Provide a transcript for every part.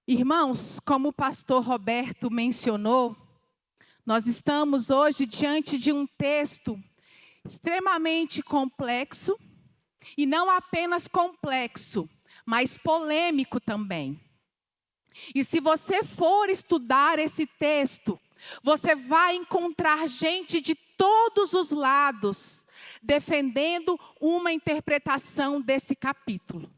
Irmãos, como o pastor Roberto mencionou, nós estamos hoje diante de um texto extremamente complexo, e não apenas complexo, mas polêmico também. E se você for estudar esse texto, você vai encontrar gente de todos os lados defendendo uma interpretação desse capítulo.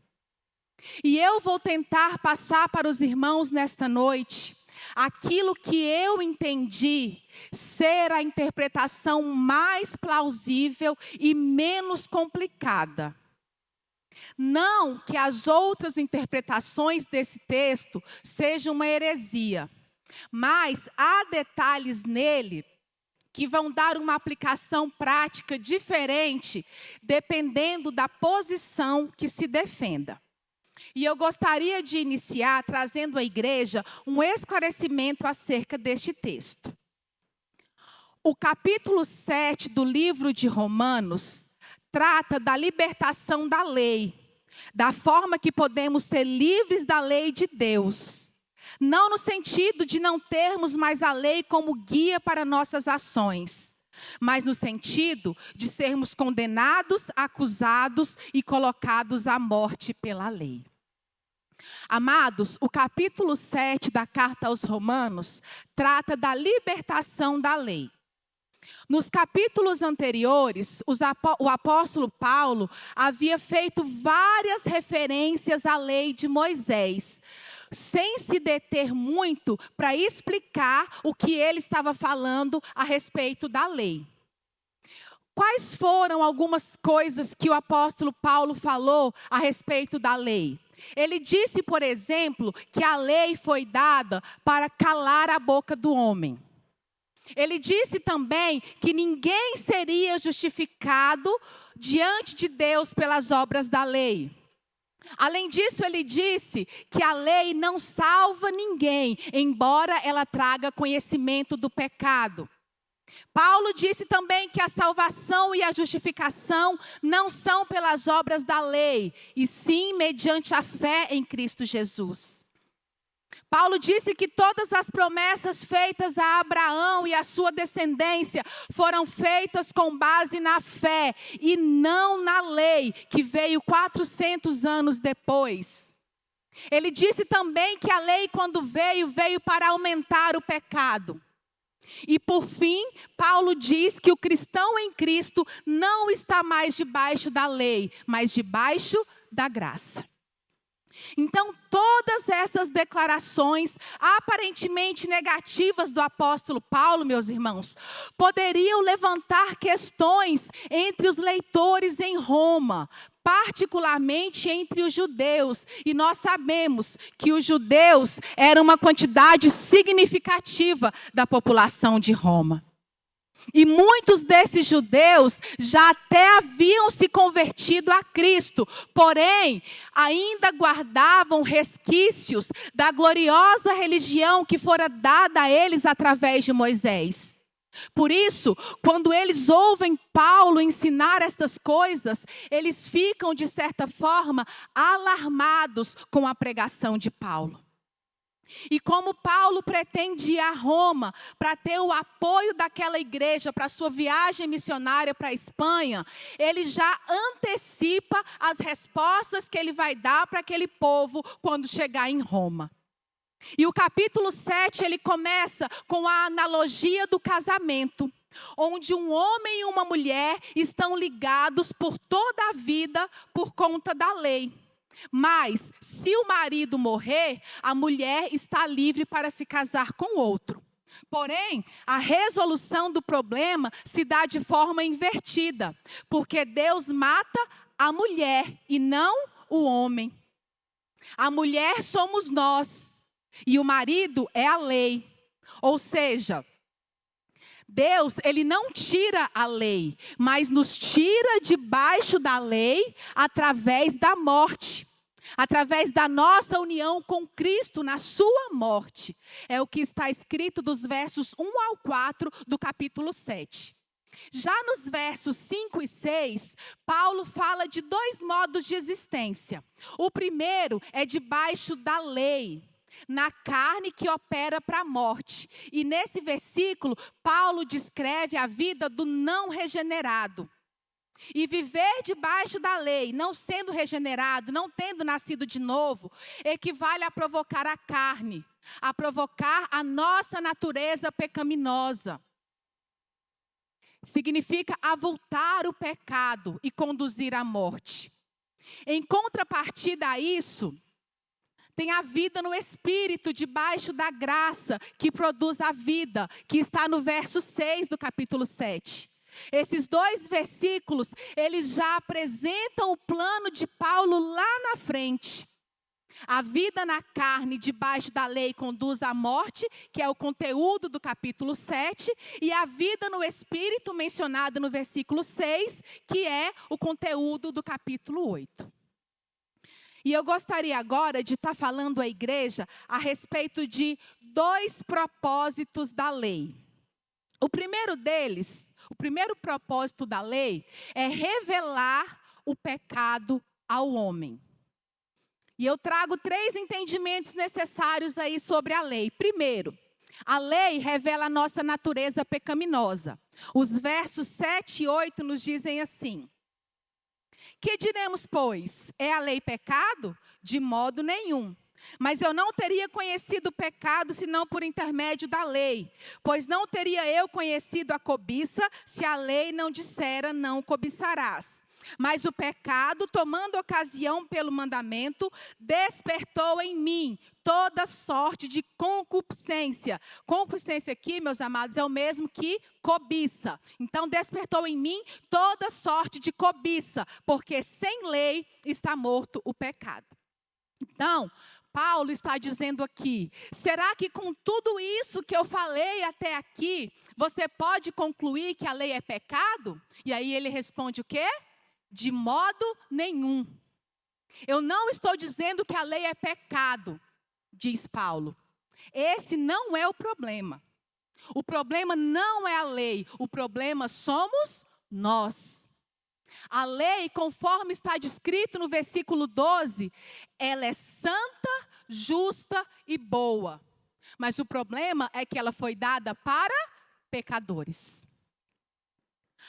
E eu vou tentar passar para os irmãos nesta noite aquilo que eu entendi ser a interpretação mais plausível e menos complicada. Não que as outras interpretações desse texto sejam uma heresia, mas há detalhes nele que vão dar uma aplicação prática diferente, dependendo da posição que se defenda. E eu gostaria de iniciar trazendo à igreja um esclarecimento acerca deste texto. O capítulo 7 do livro de Romanos trata da libertação da lei, da forma que podemos ser livres da lei de Deus. Não no sentido de não termos mais a lei como guia para nossas ações, mas no sentido de sermos condenados, acusados e colocados à morte pela lei. Amados, o capítulo 7 da carta aos Romanos trata da libertação da lei. Nos capítulos anteriores, o apóstolo Paulo havia feito várias referências à lei de Moisés, sem se deter muito para explicar o que ele estava falando a respeito da lei. Quais foram algumas coisas que o apóstolo Paulo falou a respeito da lei? Ele disse, por exemplo, que a lei foi dada para calar a boca do homem. Ele disse também que ninguém seria justificado diante de Deus pelas obras da lei. Além disso, ele disse que a lei não salva ninguém, embora ela traga conhecimento do pecado. Paulo disse também que a salvação e a justificação não são pelas obras da lei, e sim mediante a fé em Cristo Jesus. Paulo disse que todas as promessas feitas a Abraão e a sua descendência foram feitas com base na fé e não na lei, que veio 400 anos depois. Ele disse também que a lei, quando veio para aumentar o pecado. E por fim, Paulo diz que o cristão em Cristo não está mais debaixo da lei, mas debaixo da graça. Então, todas essas declarações aparentemente negativas do apóstolo Paulo, meus irmãos, poderiam levantar questões entre os leitores em Roma, particularmente entre os judeus. E nós sabemos que os judeus eram uma quantidade significativa da população de Roma. E muitos desses judeus já até haviam se convertido a Cristo, porém, ainda guardavam resquícios da gloriosa religião que fora dada a eles através de Moisés. Por isso, quando eles ouvem Paulo ensinar estas coisas, eles ficam, de certa forma, alarmados com a pregação de Paulo. E como Paulo pretende ir a Roma para ter o apoio daquela igreja para a sua viagem missionária para a Espanha, ele já antecipa as respostas que ele vai dar para aquele povo quando chegar em Roma. E o capítulo 7, ele começa com a analogia do casamento, onde um homem e uma mulher estão ligados por toda a vida por conta da lei. Mas, se o marido morrer, a mulher está livre para se casar com outro. Porém, a resolução do problema se dá de forma invertida, porque Deus mata a mulher e não o homem. A mulher somos nós e o marido é a lei. Ou seja, Deus, ele não tira a lei, mas nos tira debaixo da lei através da morte. Através da nossa união com Cristo na sua morte. É o que está escrito dos versos 1 ao 4 do capítulo 7. Já nos versos 5 e 6, Paulo fala de dois modos de existência. O primeiro é debaixo da lei. na carne que opera para a morte. E nesse versículo, Paulo descreve a vida do não regenerado. E viver debaixo da lei, não sendo regenerado, não tendo nascido de novo, equivale a provocar a carne, a provocar a nossa natureza pecaminosa. Significa avultar o pecado e conduzir à morte. Em contrapartida a isso, tem a vida no Espírito, debaixo da graça, que produz a vida, que está no verso 6 do capítulo 7. Esses dois versículos, eles já apresentam o plano de Paulo lá na frente. A vida na carne, debaixo da lei, conduz à morte, que é o conteúdo do capítulo 7, e a vida no Espírito, mencionada no versículo 6, que é o conteúdo do capítulo 8. E eu gostaria agora de estar falando à igreja a respeito de dois propósitos da lei. O primeiro deles, o primeiro propósito da lei é revelar o pecado ao homem. E eu trago 3 entendimentos necessários aí sobre a lei. Primeiro, a lei revela a nossa natureza pecaminosa. Os versos 7 e 8 nos dizem assim: que diremos, pois? É a lei pecado? De modo nenhum. Mas eu não teria conhecido o pecado senão por intermédio da lei. Pois não teria eu conhecido a cobiça se a lei não dissera não cobiçarás. Mas o pecado, tomando ocasião pelo mandamento, despertou em mim toda sorte de concupiscência. Concupiscência aqui, meus amados, é o mesmo que cobiça. Então, despertou em mim toda sorte de cobiça, porque sem lei está morto o pecado. Então, Paulo está dizendo aqui, será que com tudo isso que eu falei até aqui, você pode concluir que a lei é pecado? E aí ele responde o quê? De modo nenhum. Eu não estou dizendo que a lei é pecado, diz Paulo. Esse não é o problema. O problema não é a lei, o problema somos nós. A lei, conforme está descrito no versículo 12, ela é santa, justa e boa. Mas o problema é que ela foi dada para pecadores.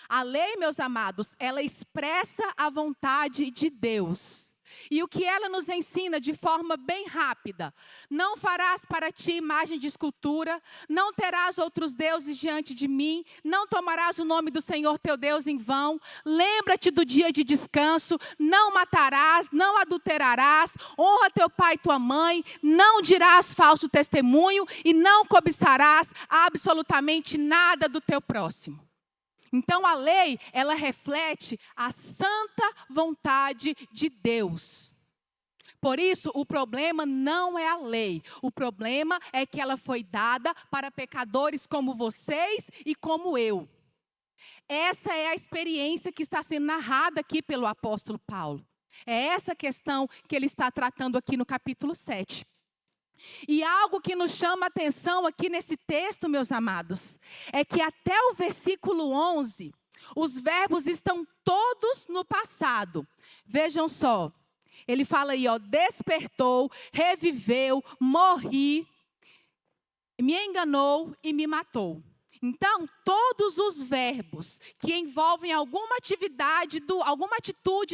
A lei, meus amados, ela expressa a vontade de Deus. E o que ela nos ensina de forma bem rápida: não farás para ti imagem de escultura, não terás outros deuses diante de mim, não tomarás o nome do Senhor teu Deus em vão, lembra-te do dia de descanso, não matarás, não adulterarás, honra teu pai e tua mãe, não dirás falso testemunho e não cobiçarás absolutamente nada do teu próximo. Então a lei, ela reflete a santa vontade de Deus. Por isso, o problema não é a lei. O problema é que ela foi dada para pecadores como vocês e como eu. Essa é a experiência que está sendo narrada aqui pelo apóstolo Paulo. É essa questão que ele está tratando aqui no capítulo 7. E algo que nos chama a atenção aqui nesse texto, meus amados, é que até o versículo 11, os verbos estão todos no passado. Vejam só, ele fala aí, despertou, reviveu, morri, me enganou e me matou. Então, todos os verbos que envolvem alguma atitude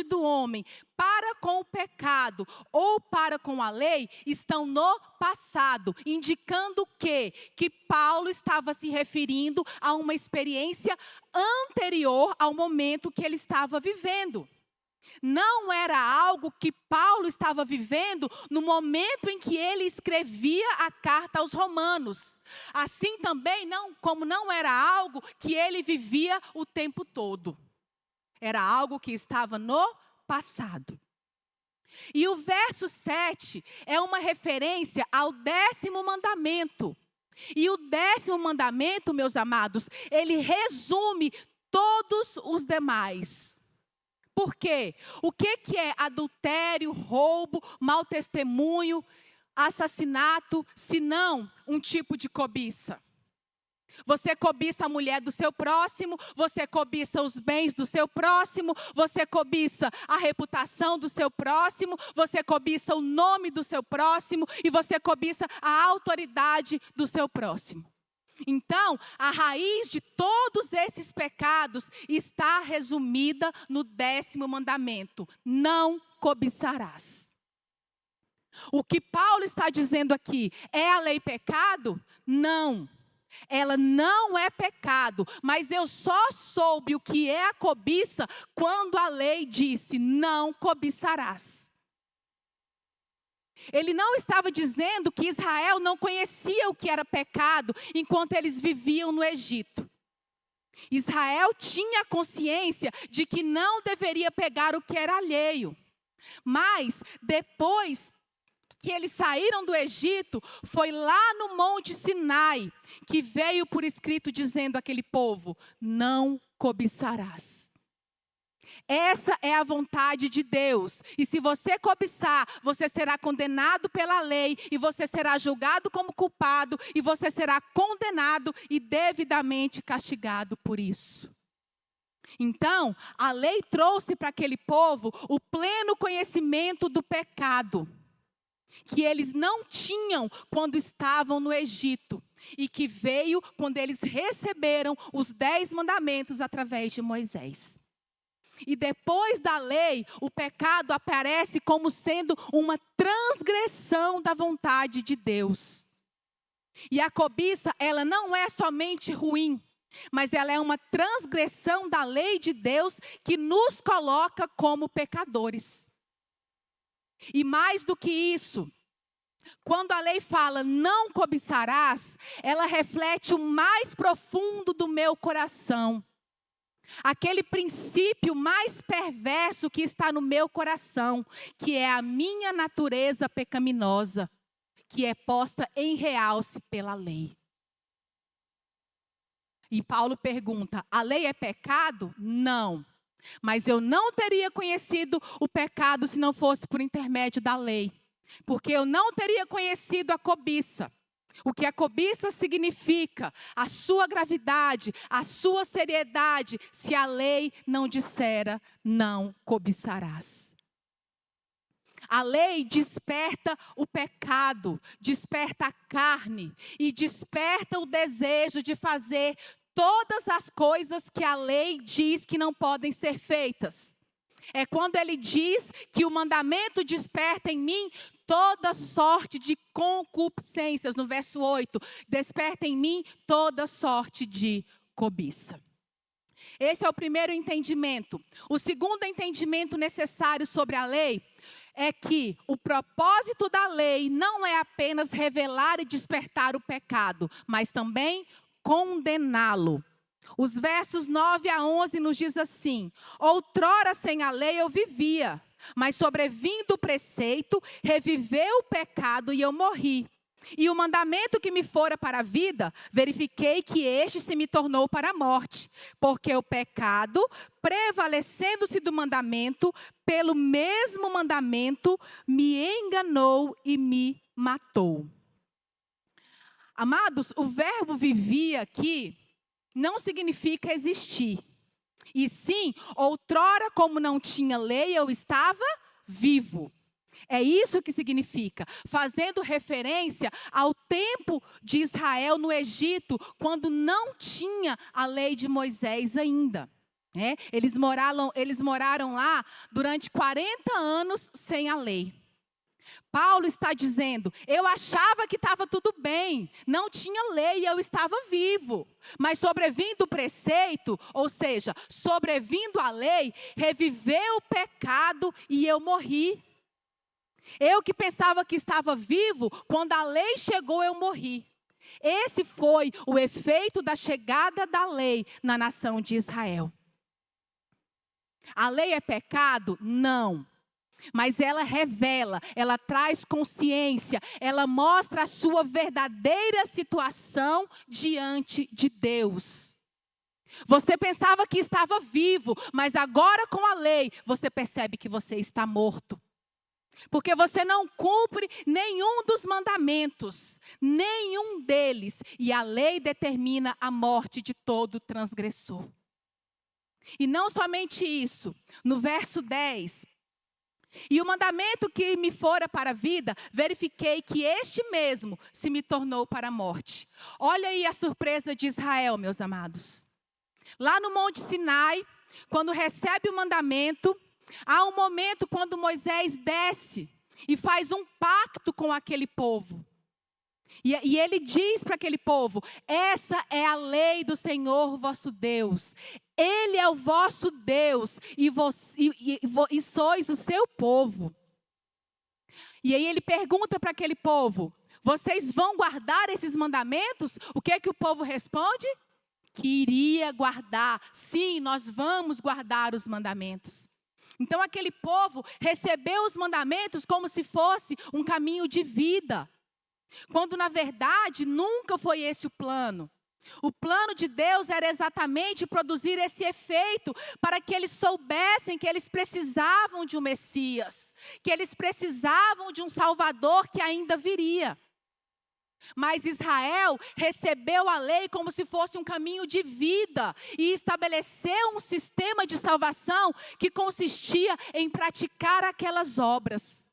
do homem para com o pecado ou para com a lei, estão no passado, indicando que Paulo estava se referindo a uma experiência anterior ao momento que ele estava vivendo. Não era algo que Paulo estava vivendo no momento em que ele escrevia a carta aos Romanos. Assim também, como não era algo que ele vivia o tempo todo. Era algo que estava no passado. E o verso 7 é uma referência ao 10º mandamento. E o 10º mandamento, meus amados, ele resume todos os demais. Por quê? O que é adultério, roubo, mau testemunho, assassinato, se não um tipo de cobiça? Você cobiça a mulher do seu próximo, você cobiça os bens do seu próximo, você cobiça a reputação do seu próximo, você cobiça o nome do seu próximo e você cobiça a autoridade do seu próximo. Então, a raiz de todos esses pecados está resumida no 10º mandamento: não cobiçarás. O que Paulo está dizendo aqui, é a lei pecado? Não. Ela não é pecado, mas eu só soube o que é a cobiça quando a lei disse: não cobiçarás. Ele não estava dizendo que Israel não conhecia o que era pecado enquanto eles viviam no Egito. Israel tinha consciência de que não deveria pegar o que era alheio. Mas depois que eles saíram do Egito, foi lá no Monte Sinai que veio por escrito dizendo àquele povo: não cobiçarás. Essa é a vontade de Deus. E se você cobiçar, você será condenado pela lei, e você será julgado como culpado, e você será condenado e devidamente castigado por isso. Então, a lei trouxe para aquele povo o pleno conhecimento do pecado, que eles não tinham quando estavam no Egito, e que veio quando eles receberam os 10 mandamentos através de Moisés. E depois da lei, o pecado aparece como sendo uma transgressão da vontade de Deus. E a cobiça, ela não é somente ruim, mas ela é uma transgressão da lei de Deus que nos coloca como pecadores. E mais do que isso, quando a lei fala não cobiçarás, ela reflete o mais profundo do meu coração. Aquele princípio mais perverso que está no meu coração, que é a minha natureza pecaminosa, que é posta em realce pela lei. E Paulo pergunta: a lei é pecado? Não. Mas eu não teria conhecido o pecado se não fosse por intermédio da lei. Porque eu não teria conhecido a cobiça. O que a cobiça significa, a sua gravidade, a sua seriedade, se a lei não dissera: não cobiçarás. A lei desperta o pecado, desperta a carne e desperta o desejo de fazer todas as coisas que a lei diz que não podem ser feitas. É quando ele diz que o mandamento desperta em mim toda sorte de concupiscências. No verso 8, desperta em mim toda sorte de cobiça. Esse é o primeiro entendimento. O segundo entendimento necessário sobre a lei é que o propósito da lei não é apenas revelar e despertar o pecado, mas também condená-lo. Os versos 9 a 11 nos diz assim: outrora sem a lei eu vivia, mas sobrevindo o preceito, reviveu o pecado e eu morri. E o mandamento que me fora para a vida, verifiquei que este se me tornou para a morte. Porque o pecado, prevalecendo-se do mandamento, pelo mesmo mandamento, me enganou e me matou. Amados, o verbo vivia aqui não significa existir. E sim, outrora, como não tinha lei, eu estava vivo. É isso que significa, fazendo referência ao tempo de Israel no Egito, quando não tinha a lei de Moisés ainda. Eles moraram lá durante 40 anos sem a lei. Paulo está dizendo: eu achava que estava tudo bem, não tinha lei e eu estava vivo. Mas sobrevindo o preceito, ou seja, sobrevindo a lei, reviveu o pecado e eu morri. Eu que pensava que estava vivo, quando a lei chegou eu morri. Esse foi o efeito da chegada da lei na nação de Israel. A lei é pecado? Não. Mas ela revela, ela traz consciência, ela mostra a sua verdadeira situação diante de Deus. Você pensava que estava vivo, mas agora com a lei, você percebe que você está morto. Porque você não cumpre nenhum dos mandamentos, nenhum deles. E a lei determina a morte de todo transgressor. E não somente isso, no verso 10. E o mandamento que me fora para a vida, verifiquei que este mesmo se me tornou para a morte. Olha aí a surpresa de Israel, meus amados. Lá no Monte Sinai, quando recebe o mandamento, há um momento quando Moisés desce e faz um pacto com aquele povo. E ele diz para aquele povo: essa é a lei do Senhor vosso Deus. Ele é o vosso Deus e sois o seu povo. E aí ele pergunta para aquele povo: vocês vão guardar esses mandamentos? O que é que o povo responde? Que iria guardar. Sim, nós vamos guardar os mandamentos. Então aquele povo recebeu os mandamentos como se fosse um caminho de vida. Quando na verdade nunca foi esse o plano. O plano de Deus era exatamente produzir esse efeito para que eles soubessem que eles precisavam de um Messias, que eles precisavam de um Salvador que ainda viria. Mas Israel recebeu a lei como se fosse um caminho de vida e estabeleceu um sistema de salvação que consistia em praticar aquelas obras.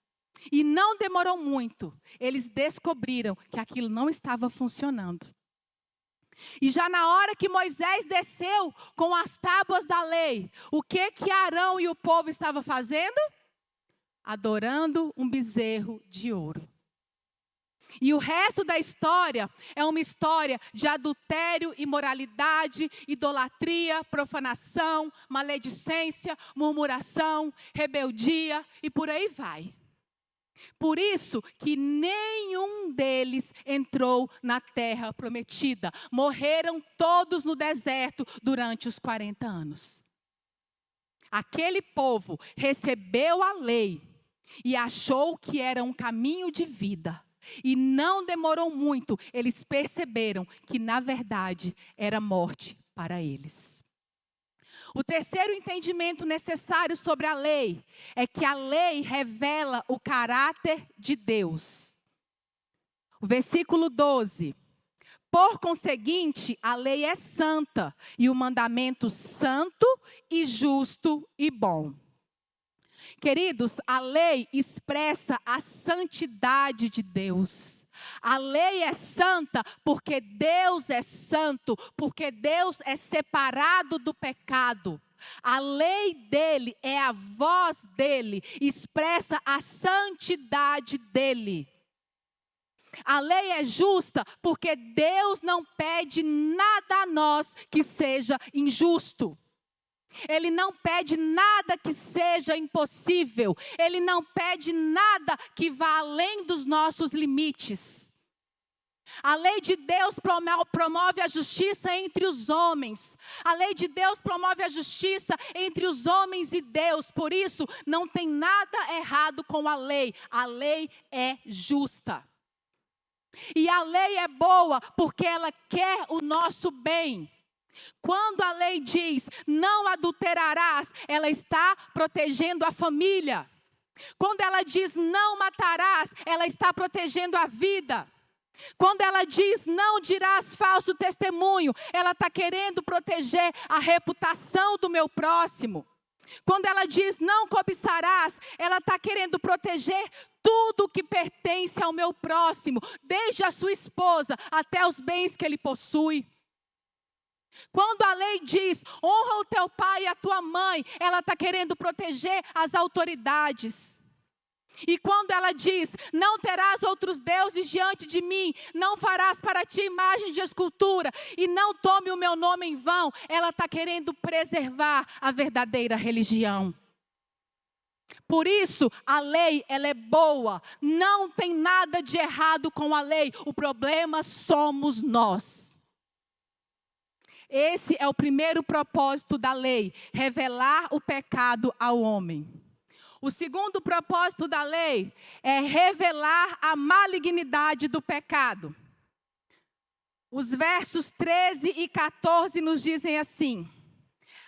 E não demorou muito, eles descobriram que aquilo não estava funcionando. E já na hora que Moisés desceu com as tábuas da lei, o que Arão e o povo estavam fazendo? Adorando um bezerro de ouro. E o resto da história é uma história de adultério, imoralidade, idolatria, profanação, maledicência, murmuração, rebeldia e por aí vai. Por isso que nenhum deles entrou na terra prometida. Morreram todos no deserto durante os 40 anos. Aquele povo recebeu a lei e achou que era um caminho de vida. E não demorou muito, eles perceberam que na verdade era morte para eles. O terceiro entendimento necessário sobre a lei é que a lei revela o caráter de Deus. O versículo 12. Por conseguinte, a lei é santa e o mandamento santo e justo e bom. Queridos, a lei expressa a santidade de Deus. A lei é santa porque Deus é santo, porque Deus é separado do pecado. A lei dele é a voz dele, expressa a santidade dele. A lei é justa porque Deus não pede nada a nós que seja injusto. Ele não pede nada que seja impossível. Ele não pede nada que vá além dos nossos limites. A lei de Deus promove a justiça entre os homens. A lei de Deus promove a justiça entre os homens e Deus. Por isso, não tem nada errado com a lei. A lei é justa. E a lei é boa porque ela quer o nosso bem. Quando a lei diz, não adulterarás, ela está protegendo a família. Quando ela diz, não matarás, ela está protegendo a vida. Quando ela diz, não dirás falso testemunho, ela está querendo proteger a reputação do meu próximo. Quando ela diz, não cobiçarás, ela está querendo proteger tudo que pertence ao meu próximo, desde a sua esposa até os bens que ele possui. Quando a lei diz, honra o teu pai e a tua mãe, ela está querendo proteger as autoridades. E quando ela diz, não terás outros deuses diante de mim, não farás para ti imagem de escultura, e não tome o meu nome em vão, ela está querendo preservar a verdadeira religião. Por isso, a lei, ela é boa, não tem nada de errado com a lei, o problema somos nós. Esse é o primeiro propósito da lei, revelar o pecado ao homem. O segundo propósito da lei é revelar a malignidade do pecado. Os versos 13 e 14 nos dizem assim: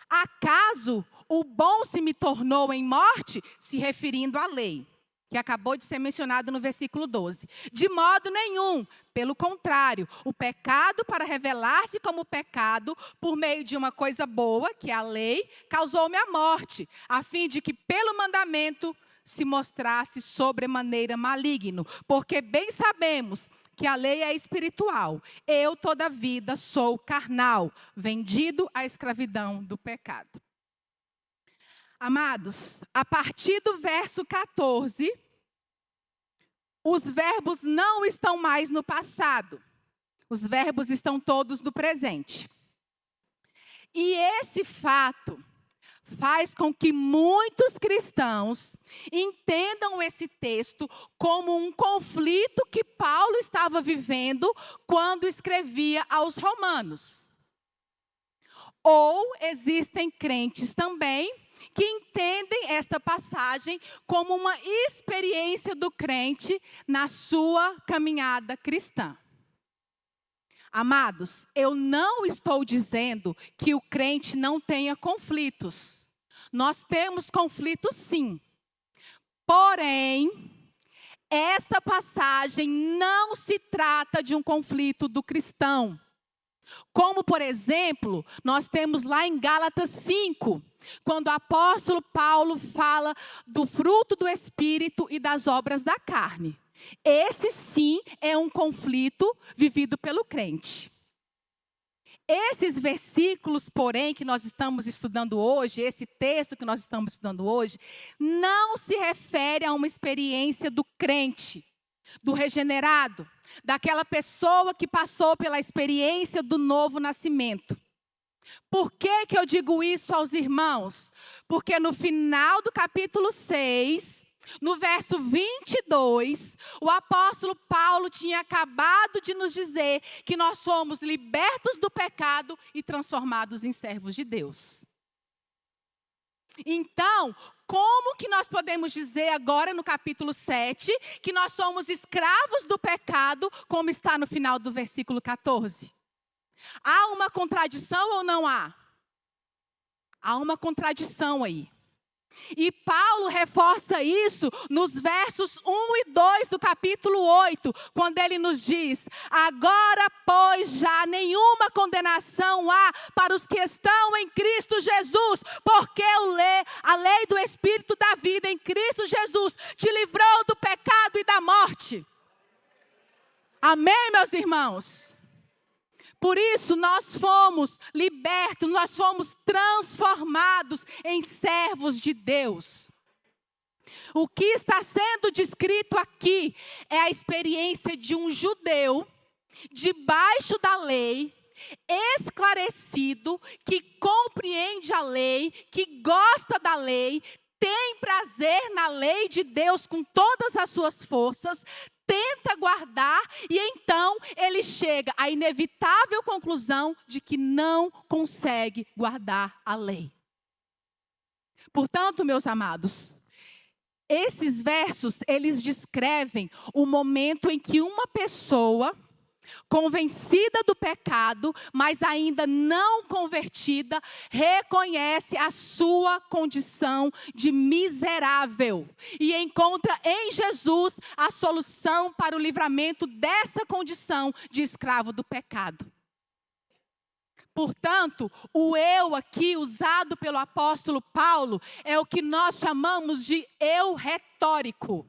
acaso o bom se me tornou em morte? Se referindo à lei. que acabou de ser mencionado no versículo 12. De modo nenhum, pelo contrário, o pecado, para revelar-se como pecado, por meio de uma coisa boa, que é a lei, causou-me a morte, a fim de que pelo mandamento se mostrasse sobremaneira maligno. Porque bem sabemos que a lei é espiritual. Eu, toda a vida, sou carnal, vendido à escravidão do pecado. Amados, a partir do verso 14, os verbos não estão mais no passado. Os verbos estão todos no presente. E esse fato faz com que muitos cristãos entendam esse texto como um conflito que Paulo estava vivendo quando escrevia aos Romanos. Ou existem crentes também que entendem esta passagem como uma experiência do crente na sua caminhada cristã. Amados, eu não estou dizendo que o crente não tenha conflitos. Nós temos conflitos sim. Porém, esta passagem não se trata de um conflito do cristão. Como, por exemplo, nós temos lá em Gálatas 5, quando o apóstolo Paulo fala do fruto do Espírito e das obras da carne. Esse sim é um conflito vivido pelo crente. Esses versículos, porém, que nós estamos estudando hoje, esse texto que nós estamos estudando hoje, não se refere a uma experiência do crente, do regenerado, daquela pessoa que passou pela experiência do novo nascimento. Por que que eu digo isso aos irmãos? Porque no final do capítulo 6, no verso 22, o apóstolo Paulo tinha acabado de nos dizer que nós fomos libertos do pecado e transformados em servos de Deus. Então, como que nós podemos dizer agora no capítulo 7 que nós somos escravos do pecado, como está no final do versículo 14? Há uma contradição ou não há? Há uma contradição aí. E Paulo reforça isso nos versos 1 e 2 do capítulo 8, quando ele nos diz: agora, pois, já nenhuma condenação há para os que estão em Cristo Jesus, porque a lei do Espírito da vida em Cristo Jesus te livrou do pecado e da morte. Amém, meus irmãos? Por isso, nós fomos libertos, nós fomos transformados em servos de Deus. O que está sendo descrito aqui é a experiência de um judeu, debaixo da lei, esclarecido, que compreende a lei, que gosta da lei, tem prazer na lei de Deus com todas as suas forças, tenta guardar e então ele chega à inevitável conclusão de que não consegue guardar a lei. Portanto, meus amados, esses versos, eles descrevem o momento em que uma pessoa convencida do pecado, mas ainda não convertida, reconhece a sua condição de miserável e encontra em Jesus a solução para o livramento dessa condição de escravo do pecado. Portanto, o eu aqui usado pelo apóstolo Paulo é o que nós chamamos de eu retórico.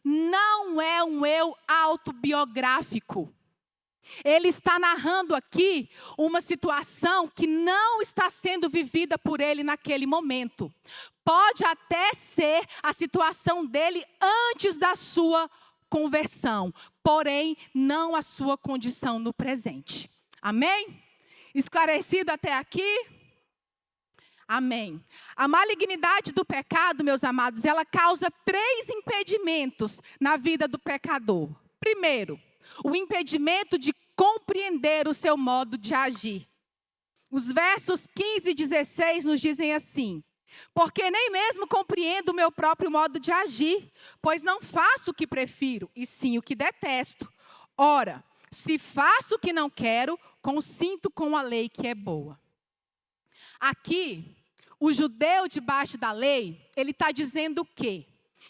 Não é um eu autobiográfico. Ele está narrando aqui uma situação que não está sendo vivida por ele naquele momento. Pode até ser a situação dele antes da sua conversão, porém não a sua condição no presente. Amém? Esclarecido até aqui? Amém. A malignidade do pecado, meus amados, ela causa 3 impedimentos na vida do pecador. Primeiro, o impedimento de compreender o seu modo de agir. Os versos 15 e 16 nos dizem assim: porque nem mesmo compreendo o meu próprio modo de agir, pois não faço o que prefiro, e sim o que detesto. Ora, se faço o que não quero, consinto com a lei que é boa. Aqui, o judeu debaixo da lei, ele está dizendo o quê?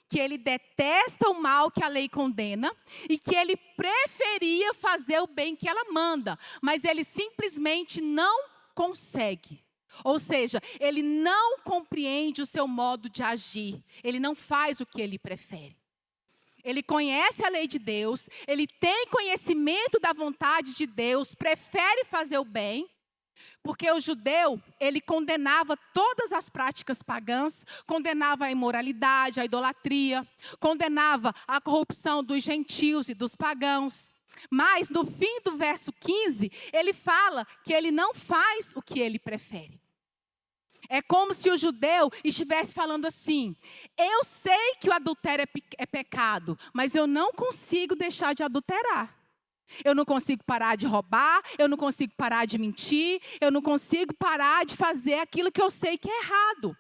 que ele detesta o mal que a lei condena e que ele preferia fazer o bem que ela manda, mas ele simplesmente não consegue. Ou seja, ele não compreende o seu modo de agir, ele não faz o que ele prefere. Ele conhece a lei de Deus, ele tem conhecimento da vontade de Deus, prefere fazer o bem, porque o judeu, ele condenava todas as práticas pagãs, condenava a imoralidade, a idolatria, condenava a corrupção dos gentios e dos pagãos. Mas no fim do verso 15, ele fala que ele não faz o que ele prefere. É como se o judeu estivesse falando assim: eu sei que o adultério é pecado, mas eu não consigo deixar de adulterar. Eu não consigo parar de roubar, eu não consigo parar de mentir, eu não consigo parar de fazer aquilo que eu sei que é errado.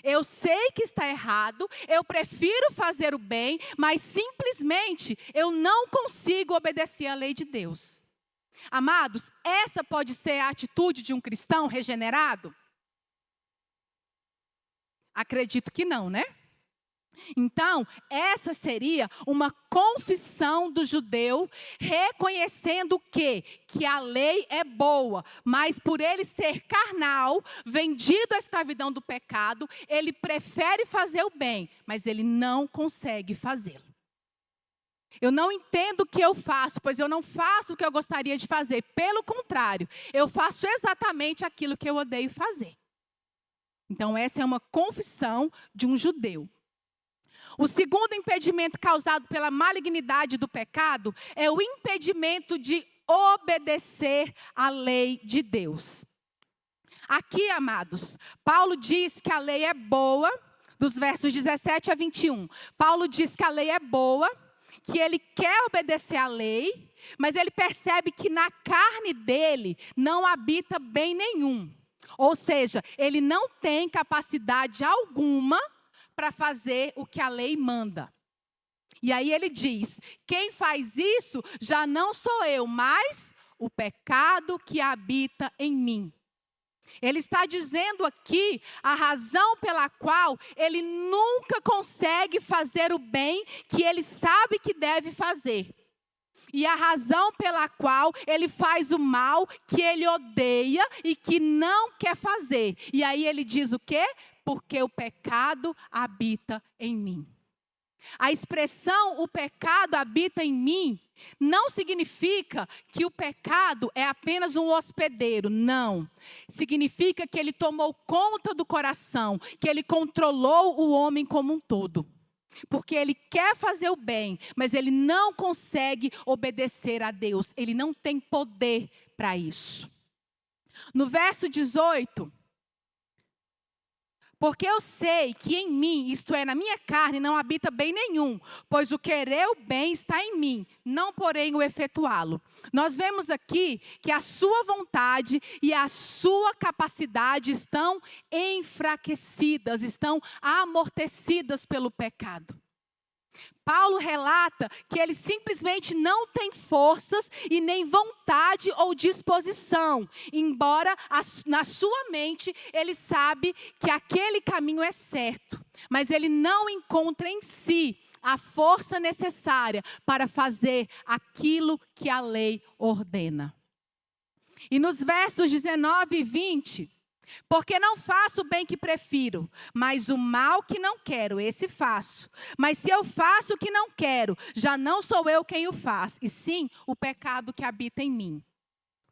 Eu sei que está errado, eu prefiro fazer o bem, mas simplesmente eu não consigo obedecer à lei de Deus. Amados, essa pode ser a atitude de um cristão regenerado? Acredito que não, né? Então, essa seria uma confissão do judeu, reconhecendo que a lei é boa, mas por ele ser carnal, vendido à escravidão do pecado, ele prefere fazer o bem, mas ele não consegue fazê-lo. Eu não entendo o que eu faço, pois eu não faço o que eu gostaria de fazer. Pelo contrário, eu faço exatamente aquilo que eu odeio fazer. Então, essa é uma confissão de um judeu. O segundo impedimento causado pela malignidade do pecado é o impedimento de obedecer à lei de Deus. Aqui, amados, Paulo diz que a lei é boa, dos versos 17 a 21. Paulo diz que a lei é boa, que ele quer obedecer à lei, mas ele percebe que na carne dele não habita bem nenhum. Ou seja, ele não tem capacidade alguma para fazer o que a lei manda. E aí ele diz: quem faz isso já não sou eu, mas o pecado que habita em mim. Ele está dizendo aqui a razão pela qual ele nunca consegue fazer o bem que ele sabe que deve fazer. E a razão pela qual ele faz o mal que ele odeia e que não quer fazer. E aí ele diz o quê? Porque o pecado habita em mim. A expressão o pecado habita em mim não significa que o pecado é apenas um hospedeiro, não. Significa que ele tomou conta do coração, que ele controlou o homem como um todo. Porque ele quer fazer o bem, mas ele não consegue obedecer a Deus. Ele não tem poder para isso. No verso 18, porque eu sei que em mim, isto é, na minha carne, não habita bem nenhum, pois o querer o bem está em mim, não porém o efetuá-lo. Nós vemos aqui que a sua vontade e a sua capacidade estão enfraquecidas, estão amortecidas pelo pecado. Paulo relata que ele simplesmente não tem forças e nem vontade ou disposição, embora na sua mente ele sabe que aquele caminho é certo, mas ele não encontra em si a força necessária para fazer aquilo que a lei ordena. E nos versos 19 e 20... porque não faço o bem que prefiro, mas o mal que não quero, esse faço. Mas se eu faço o que não quero, já não sou eu quem o faz, e sim o pecado que habita em mim.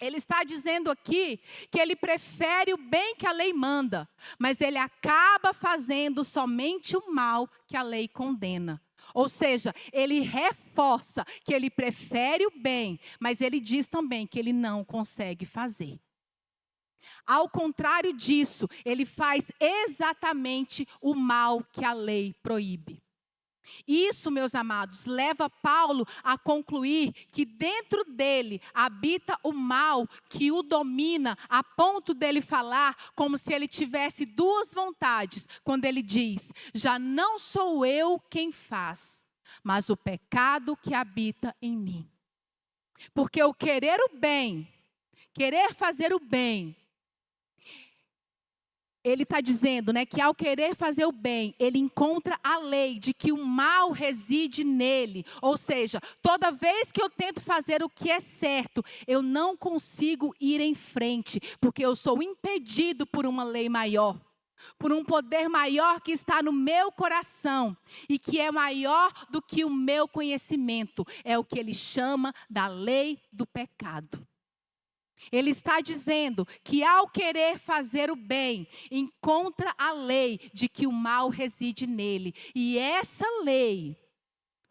Ele está dizendo aqui que ele prefere o bem que a lei manda, mas ele acaba fazendo somente o mal que a lei condena. Ou seja, ele reforça que ele prefere o bem, mas ele diz também que ele não consegue fazer. Ao contrário disso, ele faz exatamente o mal que a lei proíbe. Isso, meus amados, leva Paulo a concluir que dentro dele habita o mal que o domina, a ponto dele falar como se ele tivesse duas vontades, quando ele diz: já não sou eu quem faz, mas o pecado que habita em mim. Porque o querer o bem, querer fazer o bem, ele está dizendo, né, que ao querer fazer o bem, ele encontra a lei de que o mal reside nele. Ou seja, toda vez que eu tento fazer o que é certo, eu não consigo ir em frente, porque eu sou impedido por uma lei maior, por um poder maior que está no meu coração e que é maior do que o meu conhecimento. É o que ele chama da lei do pecado. Ele está dizendo que ao querer fazer o bem, encontra a lei de que o mal reside nele. E essa lei,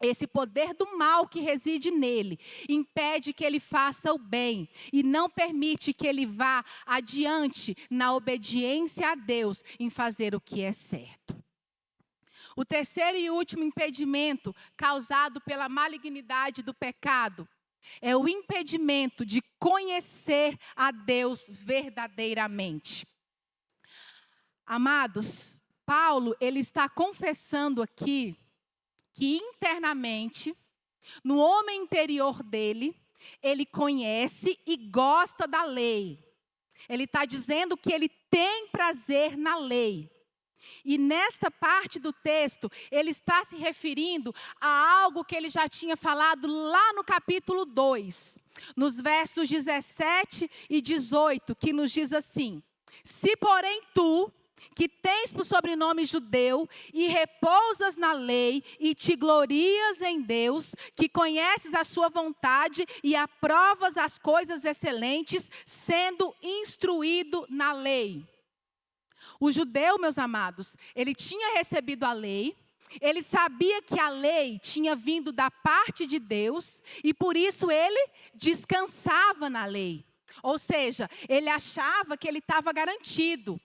esse poder do mal que reside nele, impede que ele faça o bem e não permite que ele vá adiante na obediência a Deus em fazer o que é certo. O terceiro e último impedimento causado pela malignidade do pecado é o impedimento de conhecer a Deus verdadeiramente. Amados, Paulo, ele está confessando aqui que internamente, no homem interior dele, ele conhece e gosta da lei. Ele está dizendo que ele tem prazer na lei. E nesta parte do texto, ele está se referindo a algo que ele já tinha falado lá no capítulo 2, nos versos 17 e 18, que nos diz assim: se porém tu, que tens por sobrenome judeu, e repousas na lei, e te glorias em Deus, que conheces a sua vontade, e aprovas as coisas excelentes, sendo instruído na lei. O judeu, meus amados, ele tinha recebido a lei, ele sabia que a lei tinha vindo da parte de Deus, e por isso ele descansava na lei. Ou seja, ele achava que ele estava garantido.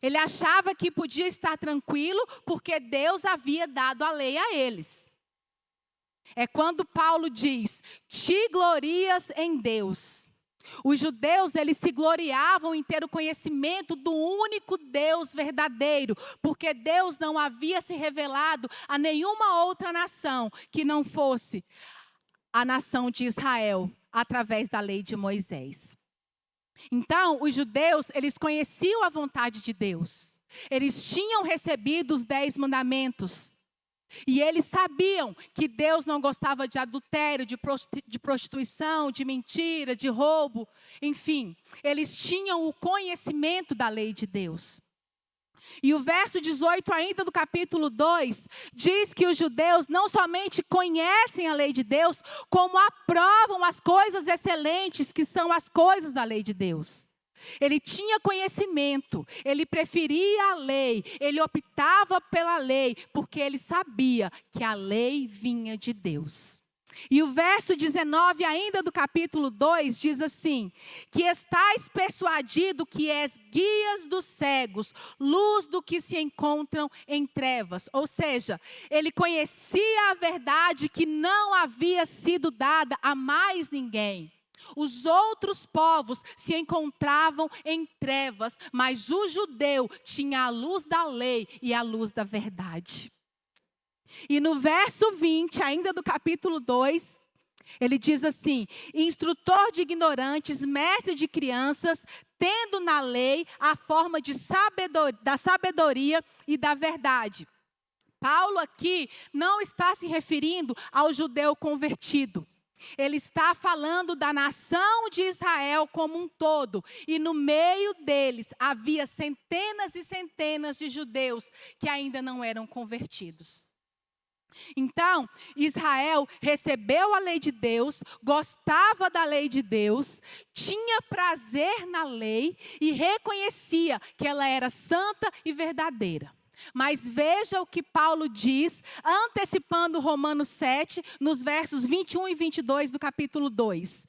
Ele achava que podia estar tranquilo, porque Deus havia dado a lei a eles. É quando Paulo diz, te glorias em Deus. Os judeus, eles se gloriavam em ter o conhecimento do único Deus verdadeiro, porque Deus não havia se revelado a nenhuma outra nação que não fosse a nação de Israel, através da lei de Moisés. Então, os judeus, eles conheciam a vontade de Deus. Eles tinham recebido os 10 mandamentos. E eles sabiam que Deus não gostava de adultério, de prostituição, de mentira, de roubo. Enfim, eles tinham o conhecimento da lei de Deus. E o verso 18 ainda do capítulo 2, diz que os judeus não somente conhecem a lei de Deus, como aprovam as coisas excelentes que são as coisas da lei de Deus. Ele tinha conhecimento, ele preferia a lei, ele optava pela lei, porque ele sabia que a lei vinha de Deus. E o verso 19 ainda do capítulo 2 diz assim, que estais persuadido que és guias dos cegos, luz do que se encontram em trevas. Ou seja, ele conhecia a verdade que não havia sido dada a mais ninguém. Os outros povos se encontravam em trevas, mas o judeu tinha a luz da lei e a luz da verdade. E no verso 20, ainda do capítulo 2, ele diz assim, instrutor de ignorantes, mestre de crianças, tendo na lei a forma da sabedoria e da verdade. Paulo aqui não está se referindo ao judeu convertido. Ele está falando da nação de Israel como um todo. E no meio deles havia centenas e centenas de judeus que ainda não eram convertidos. Então, Israel recebeu a lei de Deus, gostava da lei de Deus, tinha prazer na lei e reconhecia que ela era santa e verdadeira. Mas veja o que Paulo diz, antecipando Romanos 7, nos versos 21 e 22 do capítulo 2.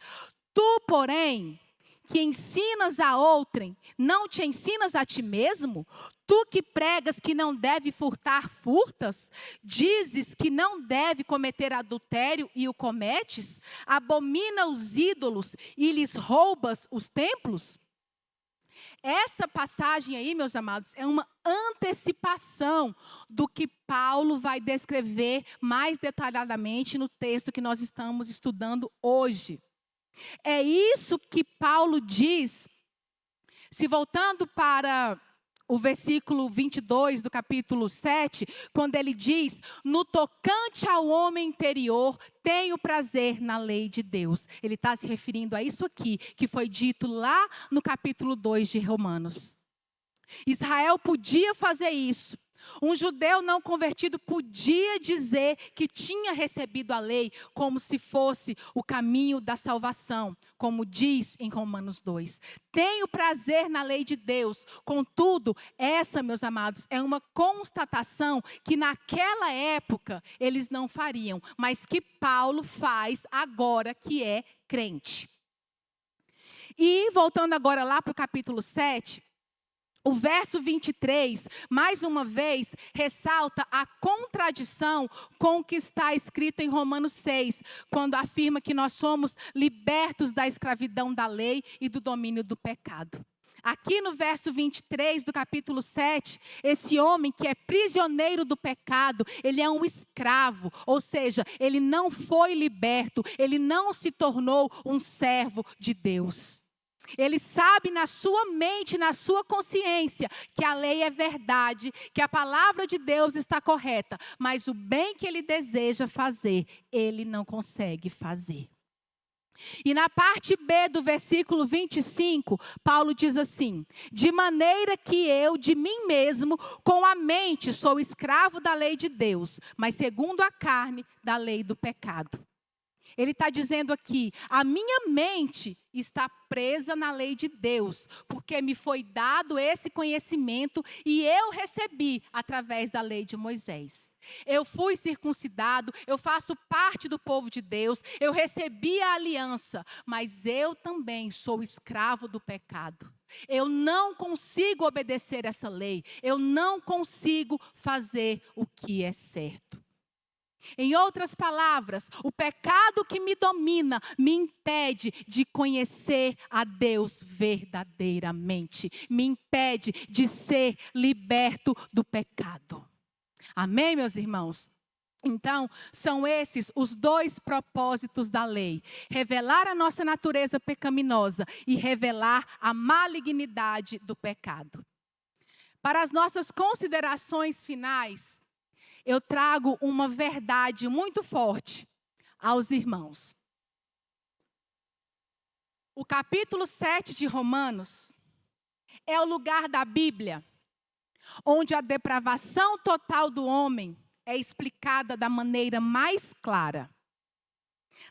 Tu, porém, que ensinas a outrem, não te ensinas a ti mesmo? Tu que pregas que não deve furtar, furtas? Dizes que não deve cometer adultério e o cometes? Abomina os ídolos e lhes roubas os templos? Essa passagem aí, meus amados, é uma antecipação do que Paulo vai descrever mais detalhadamente no texto que nós estamos estudando hoje. É isso que Paulo diz, se voltando para o versículo 22 do capítulo 7, quando ele diz: no tocante ao homem interior, tenho prazer na lei de Deus. Ele está se referindo a isso aqui, que foi dito lá no capítulo 2 de Romanos. Israel podia fazer isso. Um judeu não convertido podia dizer que tinha recebido a lei como se fosse o caminho da salvação, como diz em Romanos 2. Tenho prazer na lei de Deus. Contudo, essa, meus amados, é uma constatação que naquela época eles não fariam, mas que Paulo faz agora que é crente. E voltando agora lá para o capítulo 7, o verso 23, mais uma vez, ressalta a contradição com o que está escrito em Romanos 6, quando afirma que nós somos libertos da escravidão da lei e do domínio do pecado. Aqui no verso 23 do capítulo 7, esse homem que é prisioneiro do pecado, ele é um escravo, ou seja, ele não foi liberto, ele não se tornou um servo de Deus. Ele sabe na sua mente, na sua consciência, que a lei é verdade, que a palavra de Deus está correta, mas o bem que ele deseja fazer, ele não consegue fazer. E na parte B do versículo 25, Paulo diz assim: de maneira que eu, de mim mesmo, com a mente, sou escravo da lei de Deus, mas segundo a carne, da lei do pecado. Ele está dizendo aqui: a minha mente está presa na lei de Deus, porque me foi dado esse conhecimento e eu recebi através da lei de Moisés. Eu fui circuncidado, eu faço parte do povo de Deus, eu recebi a aliança, mas eu também sou escravo do pecado. Eu não consigo obedecer essa lei, eu não consigo fazer o que é certo. Em outras palavras, o pecado que me domina me impede de conhecer a Deus verdadeiramente. Me impede de ser liberto do pecado. Amém, meus irmãos? Então, são esses os dois propósitos da lei: revelar a nossa natureza pecaminosa e revelar a malignidade do pecado. Para as nossas considerações finais, eu trago uma verdade muito forte aos irmãos. O capítulo 7 de Romanos é o lugar da Bíblia onde a depravação total do homem é explicada da maneira mais clara.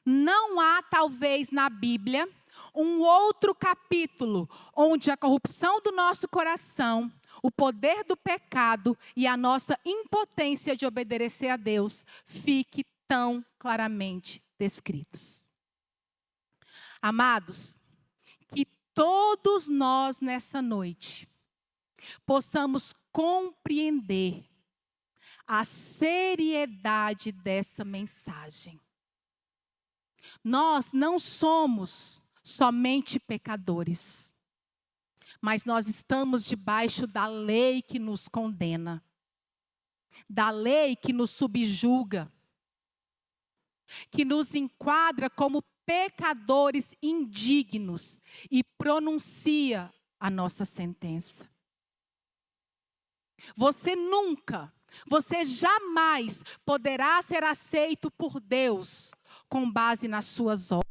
Não há, talvez, na Bíblia, um outro capítulo onde a corrupção do nosso coração, o poder do pecado e a nossa impotência de obedecer a Deus fique tão claramente descritos. Amados, que todos nós nessa noite possamos compreender a seriedade dessa mensagem. Nós não somos somente pecadores, mas nós estamos debaixo da lei que nos condena, da lei que nos subjuga, que nos enquadra como pecadores indignos e pronuncia a nossa sentença. Você jamais poderá ser aceito por Deus com base nas suas obras.